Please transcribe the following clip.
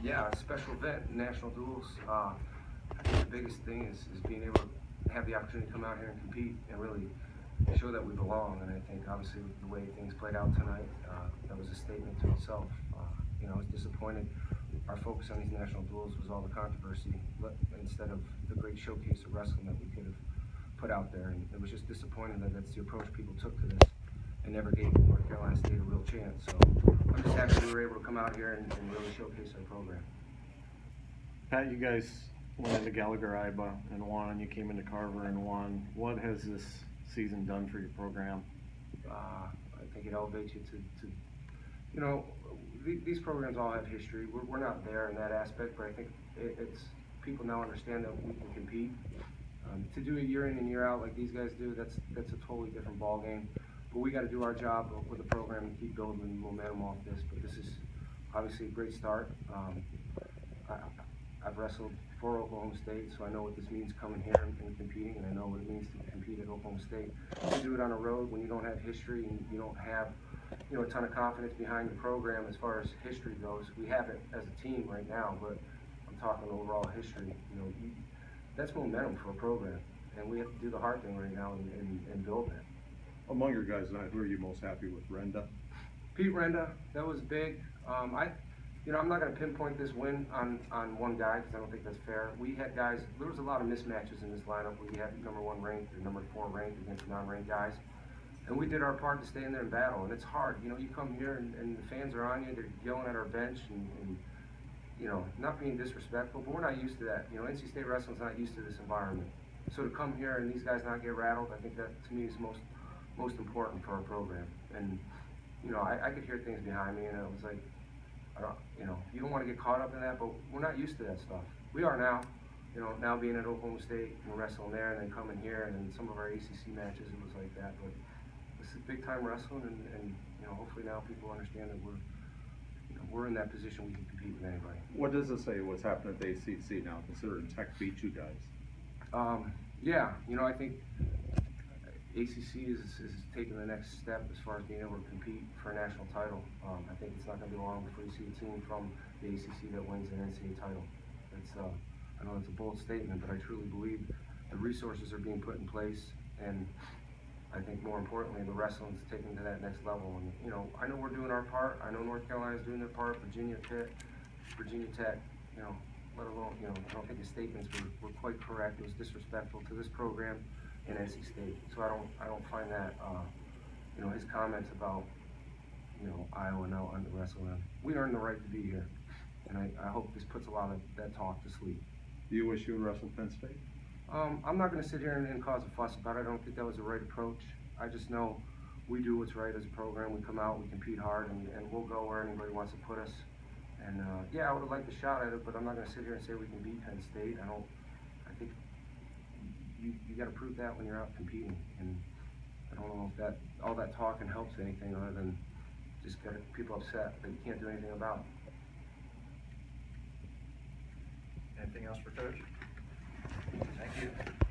Yeah, a special event, national duels. I think the biggest thing is being able to have the opportunity to come out here and compete and really show that we belong. And I think obviously the way things played out tonight, that was a statement to itself. I was disappointed. Our focus on these national duels was all the controversy instead of the great showcase of wrestling that we could have put out there. And it was just disappointing that that's the approach people took to this and never gave North Carolina State a real chance. So I'm just happy we were able to come out here and really showcase our program. Pat, you guys went into Gallagher-Iba and won. You came into Carver and won. What has this season done for your program? I think it elevates you these programs all have history. We're not there in that aspect, but I think it's people now understand that we can compete. To do it year in and year out like these guys do, that's a totally different ball game. But we got to do our job with the program and keep building momentum off this. But this is obviously a great start. I've wrestled for Oklahoma State, so I know what this means coming here and competing, and I know what it means to compete at Oklahoma State. To do it on the road when you don't have history and you don't have a ton of confidence behind the program as far as history goes. We have it as a team right now, but I'm talking overall history. That's momentum for a program, and we have to do the hard thing right now and build that. Among your guys tonight, who are you most happy with? Renda? Pete Renda, that was big. I'm not going to pinpoint this win on one guy because I don't think that's fair. We had guys, there was a lot of mismatches in this lineup where you had number 1 ranked or number 4 ranked against non-ranked guys. And we did our part to stay in there and battle, and it's hard. You come here and the fans are on you, they're yelling at our bench and not being disrespectful, but we're not used to that. NC State wrestling's not used to this environment. So to come here and these guys not get rattled, I think that to me is most important for our program. And I could hear things behind me, and it was like, you don't want to get caught up in that, but we're not used to that stuff. We are now. Now being at Oklahoma State and wrestling there, and then coming here, and then some of our ACC matches, it was like that. But this is big time wrestling, and hopefully now people understand that we're in that position we can compete with anybody. What does it say what's happened at the ACC now, considering Tech beat you guys? Yeah, I think ACC is taking the next step as far as being able to compete for a national title. I think it's not going to be long before you see a team from the ACC that wins an NCAA title. I know it's a bold statement, but I truly believe the resources are being put in place, and I think more importantly, the wrestling's taken to that next level. And I know we're doing our part. I know North Carolina's doing their part. Virginia Tech, let alone I don't think his statements were quite correct. It was disrespectful to this program and NC State. So I don't find that his comments about Iowa now under wrestling. We earned the right to be here, and I hope this puts a lot of that talk to sleep. Do you wish you would wrestle Penn State? I'm not going to sit here and cause a fuss about it. I don't think that was the right approach. I just know we do what's right as a program. We come out, we compete hard, and we'll go where anybody wants to put us. And yeah, I would have liked a shot at it, but I'm not going to sit here and say we can beat Penn State. I think you got to prove that when you're out competing. And I don't know if all that talking helps anything other than just get people upset that you can't do anything about. Anything else for Coach? Thank you.